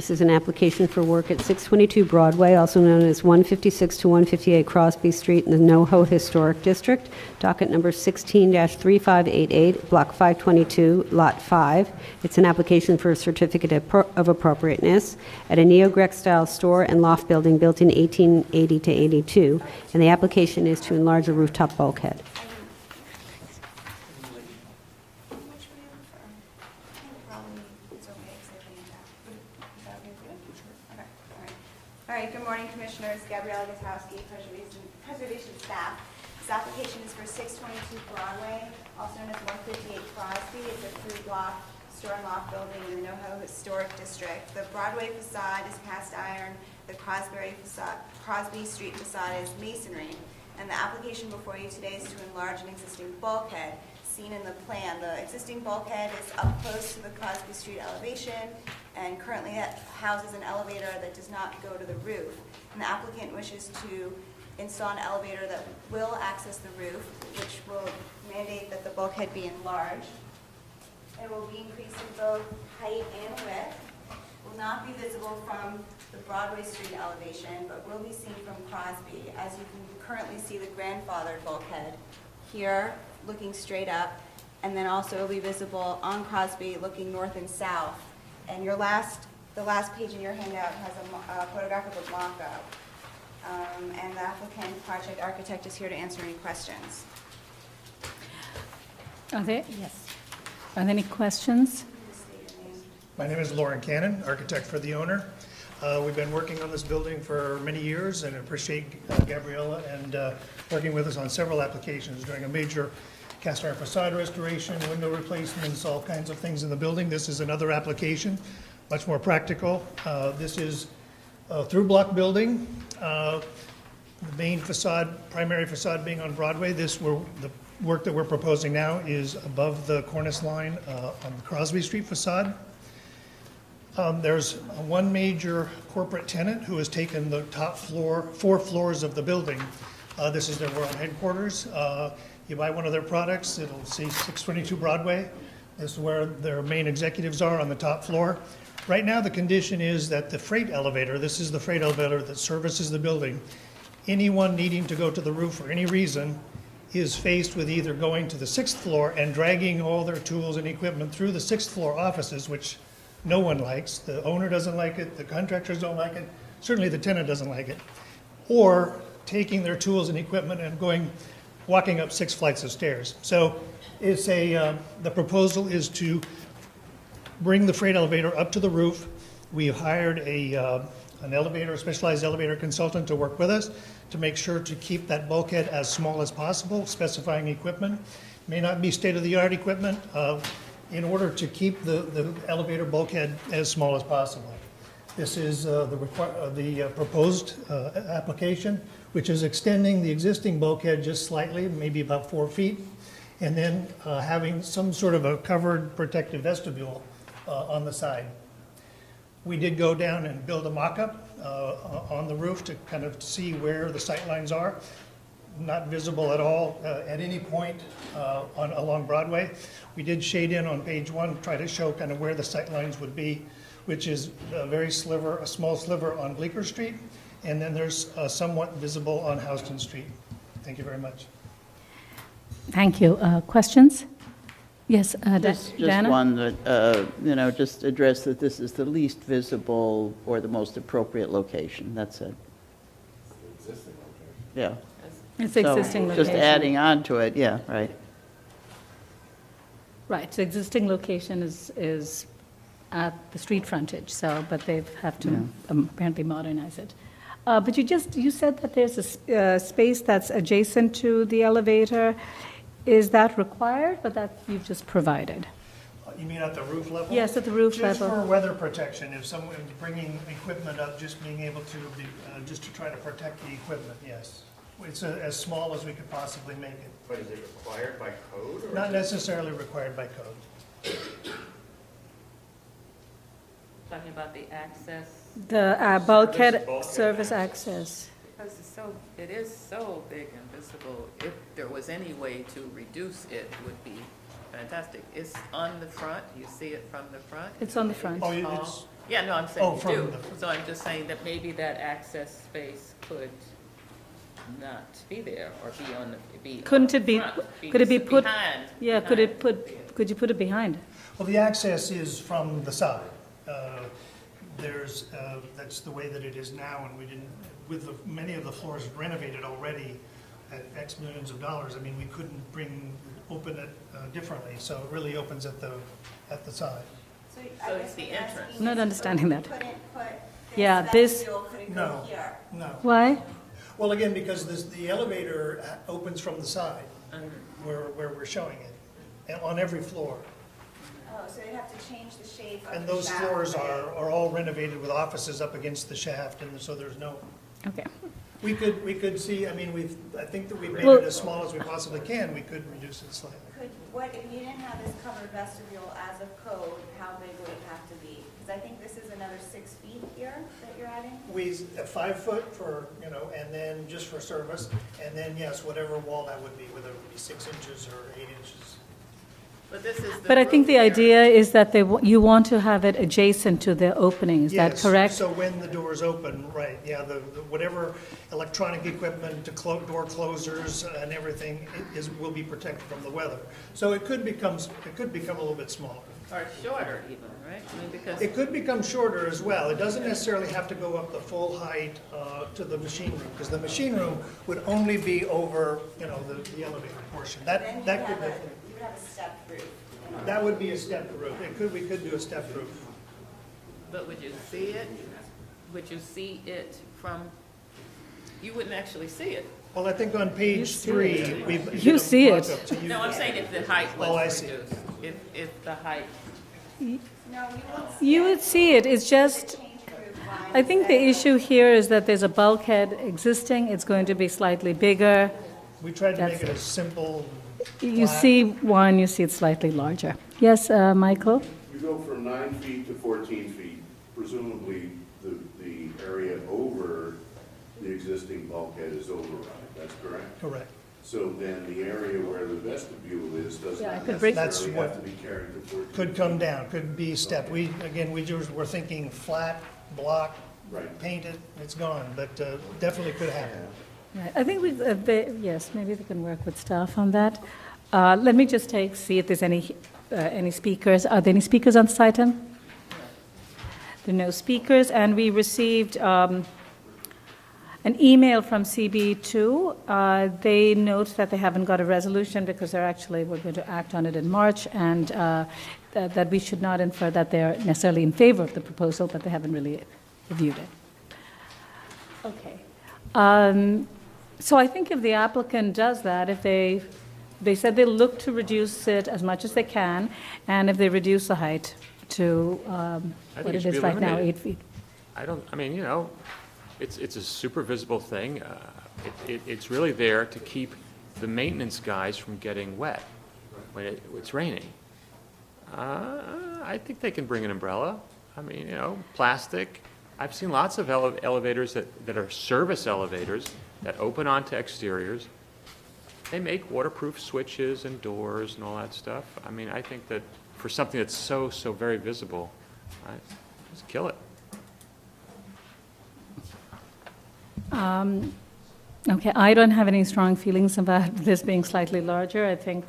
This is an application for work at 622 Broadway, also known as 156 to 158 Crosby Street in the NoHo Historic District, docket number 16-3588, block 522, lot 5. It's an application for a certificate of appropriateness at a neo-Greek-style store and loft building built in 1880 to 82, and the application is to enlarge a rooftop bulkhead. All right, good morning, Commissioners. Gabriella Gutowski, Preservation Staff. This application is for 622 Broadway, also known as 158 Crosby. It's a 3-block store and loft building in the NoHo Historic District. The Broadway facade is cast iron. The Crosby Street facade is masonry. And the application before you today is to enlarge an existing bulkhead seen in the plan. The existing bulkhead is up close to the Crosby Street elevation, and currently it houses an elevator that does not go to the roof. And the applicant wishes to install an elevator that will access the roof, which will mandate that the bulkhead be enlarged. It will be increased in both height and width. Will not be visible from the Broadway Street elevation, but will be seen from Crosby, as you can currently see the grandfathered bulkhead here, looking straight up, and then also will be visible on Crosby, looking north and south. And the last page in your handout has a photograph of a mock-up. And the applicant project architect is here to answer any questions. Are there any questions? My name is Lauren Cannon, architect for the owner. We've been working on this building for many years and appreciate Gabriella and working with us on several applications, doing a major cast iron facade restoration, window replacements, all kinds of things in the building. This is another application, much more practical. This is a through-block building. The main facade, primary facade being on Broadway. The work that we're proposing now is above the cornice line on the Crosby Street facade. There's one major corporate tenant who has taken the top floor, 4 floors of the building. This is their world headquarters. You buy one of their products, it'll say 622 Broadway. This is where their main executives are on the top floor. Right now, the condition is that the freight elevator, this is the freight elevator that services the building, anyone needing to go to the roof for any reason is faced with either going to the 6th floor and dragging all their tools and equipment through the 6th floor offices, which no one likes. The owner doesn't like it, the contractors don't like it, certainly the tenant doesn't like it. Or taking their tools and equipment and walking up 6 flights of stairs. So it's the proposal is to bring the freight elevator up to the roof. We hired a specialized elevator consultant to work with us to make sure to keep that bulkhead as small as possible, specifying equipment. May not be state-of-the-art equipment in order to keep the elevator bulkhead as small as possible. This is the proposed application, which is extending the existing bulkhead just slightly, maybe about 4 feet, and then having some sort of a covered protective vestibule on the side. We did go down and build a mock-up on the roof to kind of see where the sight lines are. Not visible at all at any point along Broadway. We did shade in on page 1, try to show kind of where the sight lines would be, which is a small sliver on Bleecker Street, and then there's somewhat visible on Houston Street. Thank you very much. Thank you. Questions? Yes, Just Dana? one that, just address that this is the least visible or the most appropriate location, that's it. Existing location. Yeah. It's So, existing location. just adding on to it, yeah, right. Right, so existing location is at the street frontage, so, but they have to apparently modernize it. But you said that there's a space that's adjacent to the elevator. Is that required, but that you've just provided? You mean at the roof level? Yes, at the roof Just level. for weather protection, if someone's bringing equipment up, just being able to, just to try to protect the equipment, yes. It's as small as we could possibly make it. But is it required by code? Or Not is it- necessarily required by code. Talking about the access, The bulkhead bulkhead service access. because it is so big and visible. If there was any way to reduce it, would be fantastic. It's on the front, you see it from the front. It's on the front. Oh, It's it's, tall. Yeah, no, I'm Oh, saying you from do. the- So I'm just saying that maybe that access space could not be there or be on the, be Couldn't on it the be, front, could it be put? behind? Yeah, could it behind. could you put it behind? Well, the access is from the side. That's the way that it is now, and we didn't, with many of the floors renovated already at X millions of dollars, I mean, we couldn't open it differently, so it really opens at the side. So So it's the entrance. I'm not understanding that. Couldn't put Yeah, this this- vestibule, could it No. go here? No. Why? Well, again, because the elevator opens from the side, Mm-hmm. where we're showing it, and on every floor. Oh, so they'd have to change the shape of And the those shaft, floors right? are all renovated with offices up against the shaft, and so there's no, Okay. we could see, I mean, I think that we've made Well- it as small as we possibly can, we could reduce it slightly. If you didn't have this covered vestibule as a code, how big would it have to be? Because I think this is another 6 feet here that you're adding. A 5 foot for, and then just for service, and then, yes, whatever wall that would be, whether it would be 6 inches or 8 inches. But this is the. But I think the roof area. idea is that you want to have it adjacent to the opening, is that Yes, correct? so when the doors open, right, yeah, whatever electronic equipment, door closers and everything will be protected from the weather. So it could become a little bit smaller. Or shorter even, right? I mean, because, It could become shorter as well. It doesn't necessarily have to go up the full height to the machine room, because the machine room would only be over, the elevator portion. Then That you'd could have definitely, you would have a stepped roof. that would be a stepped roof. We could do a stepped roof. but would you see it? Would you see it from, you wouldn't actually see it. Well, I think on page 3, we did You a see it. mock-up to you. No, I'm saying if the height Oh, I was see. reduced. If the height, No, you won't see You would see it, it's just, change the roof line. I think the issue here is that there's a bulkhead existing, it's going to be slightly bigger. We tried to make That's it it. as simple. You flat. see one, you see it slightly larger. Yes, Michael? You go from 9 feet to 14 feet, presumably the area over the existing bulkhead is override, that's correct? Correct. So then the area where the vestibule is does Yeah, I not could break- necessarily That's have to be carried to 14. Could come down, could be stepped. We were thinking flat, block, Right. painted, it's gone, but definitely could happen. Right, I think yes, maybe we can work with staff on that. Let me just see if there's any speakers. Are there any speakers on this item? There are no speakers, and we received an email from CB2. They note that they haven't got a resolution because we're going to act on it in March, and that we should not infer that they're necessarily in favor of the proposal, but they haven't really reviewed it. Okay. So I think if the applicant does that, if they said they look to reduce it as much as they can, and if they reduce the height to think what it it should is be right now, eliminated. 8 feet. I mean, it's a super visible thing. It's really there to keep the maintenance guys from getting wet when it's raining. I think they can bring an umbrella. I mean, plastic. I've seen lots of elevators that are service elevators that open onto exteriors. They make waterproof switches and doors and all that stuff. I mean, I think that for something that's so very visible, just kill it. Okay, I don't have any strong feelings about this being slightly larger. I think,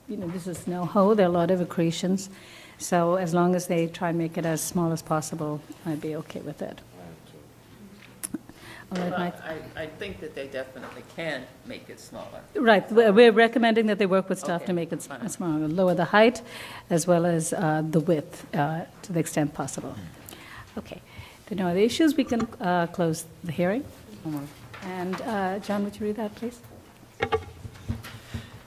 this is NoHo, there are a lot of accretions. So as long as they try and make it as small as possible, I'd be okay with it. All right, well, Mike. I think that they definitely can make it smaller. Right, we're recommending that they work with staff to Okay, make it fine. smaller, lower the height as well as the width to the extent possible. Okay, if there are no other issues, we can close the hearing. And John, would you read that, please?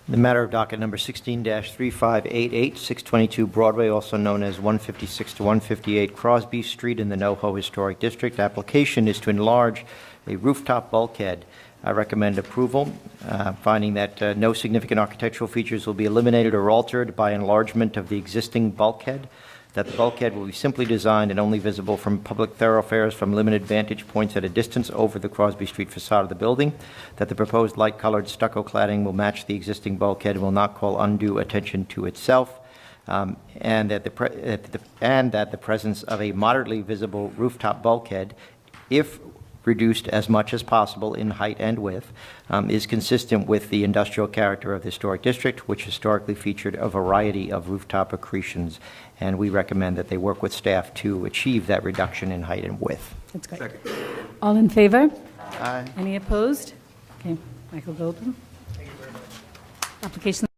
The matter of docket number 16-3588, 622 Broadway, also known as 156 to 158 Crosby Street in the NoHo Historic District. Application is to enlarge a rooftop bulkhead. I recommend approval, finding that no significant architectural features will be eliminated or altered by enlargement of the existing bulkhead, that the bulkhead will be simply designed and only visible from public thoroughfares from limited vantage points at a distance over the Crosby Street facade of the building, that the proposed light-colored stucco cladding will match the existing bulkhead and will not call undue attention to itself, and that the presence of a moderately visible rooftop bulkhead, if reduced as much as possible in height and width, is consistent with the industrial character of the historic district, which historically featured a variety of rooftop accretions, and we recommend that they work with staff to achieve that reduction in height and width. That's great. All in favor? Aye. Any opposed? Okay, Michael Goldblum. Thank you very much. Application